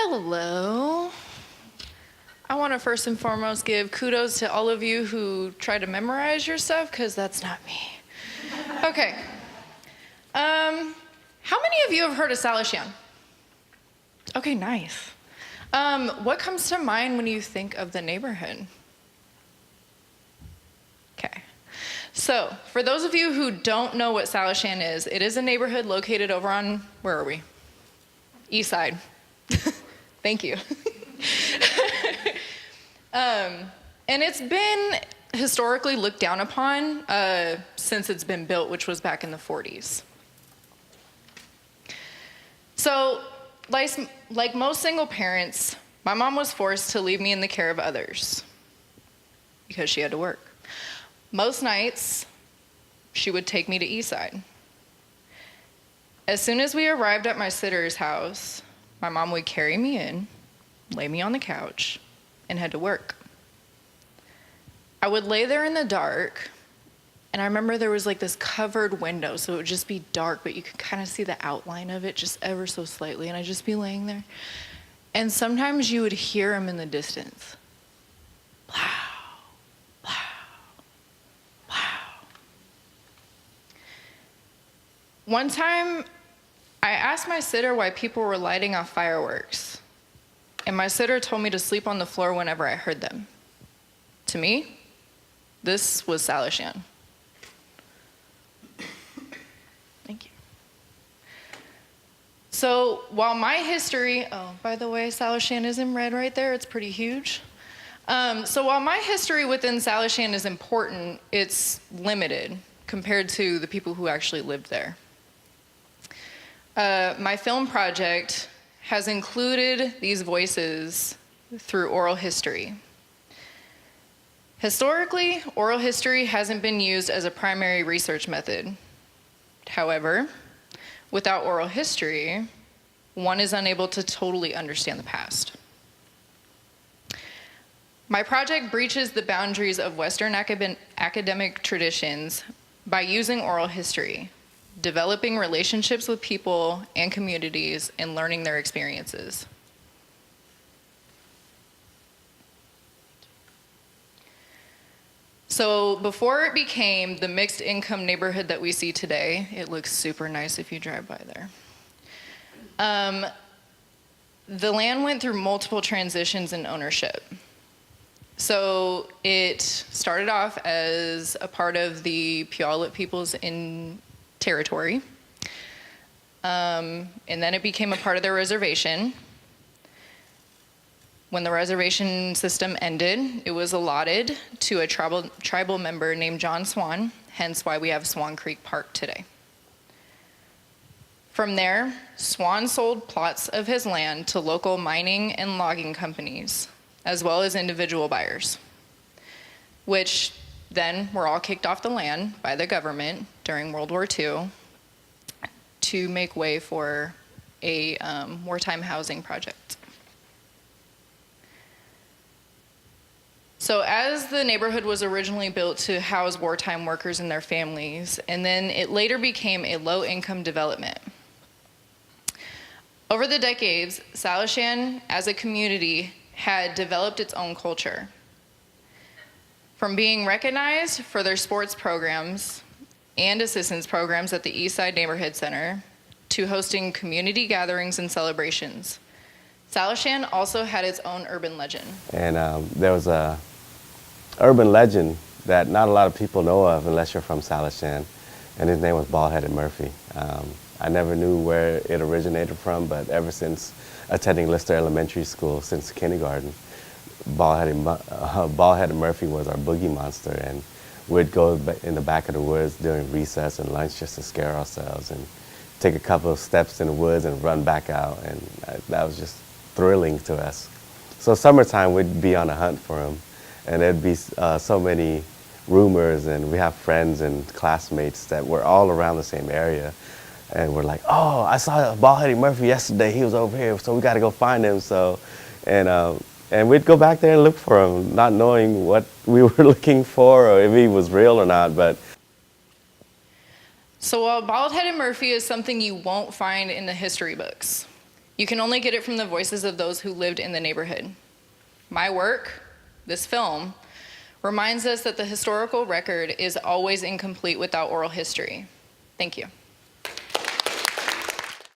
Hello. I want to first and foremost give kudos to all of you who try to memorize your stuff, because that's not me. Okay. How many of you have heard of Salishan? Okay, nice. What comes to mind when you think of the neighborhood? Okay. So, for those of you who don't know what Salishan is, it is a neighborhood located over on, where are we? East side. Thank you. And it's been historically looked down upon since it's been built, which was back in the 40s. So, like most single parents, my mom was forced to leave me in the care of others because she had to work. Most nights, she would take me to Eastside. As soon as we arrived at my sitter's house, my mom would carry me in, lay me on the couch, and head to work. I would lay there in the dark, and I remember there was like this covered window, so it would just be dark, but you could kind of see the outline of it just ever so slightly, and I'd just be laying there. And sometimes you would hear him in the distance. Plow, plow, plow. One time, I asked my sitter why people were lighting off fireworks, and my sitter told me to sleep on the floor whenever I heard them. To me, this was Salishan. Thank you. So while my history, oh, by the way, Salishan is in red right there, it's pretty huge. So while my history within Salishan is important, it's limited compared to the people who actually lived there. My film project has included these voices through oral history. Historically, oral history hasn't been used as a primary research method. However, without oral history, one is unable to totally understand the past. My project breaches the boundaries of Western academic traditions by using oral history, developing relationships with people and communities, and learning their experiences. So before it became the mixed income neighborhood that we see today, it looks super nice if you drive by there. The land went through multiple transitions in ownership. So it started off as a part of the Puyallup peoples in territory. And then it became a part of their reservation. When the reservation system ended, it was allotted to a tribal member named John Swan, hence why we have Swan Creek Park today. From there, Swan sold plots of his land to local mining and logging companies, as well as individual buyers, which then were all kicked off the land by the government during World War II to make way for a wartime housing project. So as the neighborhood was originally built to house wartime workers and their families, and then it later became a low-income development. Over the decades, Salishan as a community had developed its own culture. From being recognized for their sports programs and assistance programs at the Eastside Neighborhood Center, to hosting community gatherings and celebrations, Salishan also had its own urban legend. And there was a urban legend that not a lot of people know of unless you're from Salishan, and his name was Baldheaded Murphy. I never knew where it originated from, but ever since attending Lister Elementary School since kindergarten, Baldheaded Murphy was our boogie monster, and we'd go in the back of the woods during recess and lunch just to scare ourselves and take a couple of steps in the woods and run back out, and that was just thrilling to us. So summertime, we'd be on a hunt for him, and there'd be so many rumors, and we have friends and classmates that were all around the same area, and we're like, oh, I saw Baldheaded Murphy yesterday, he was over here, so we gotta go find him. So, and we'd go back there and look for him, not knowing what we were looking for or if he was real or not, but. So while Baldheaded Murphy is something you won't find in the history books, You can only get it from the voices of those who lived in the neighborhood. My work, this film, reminds us that the historical record is always incomplete without oral history. Thank you.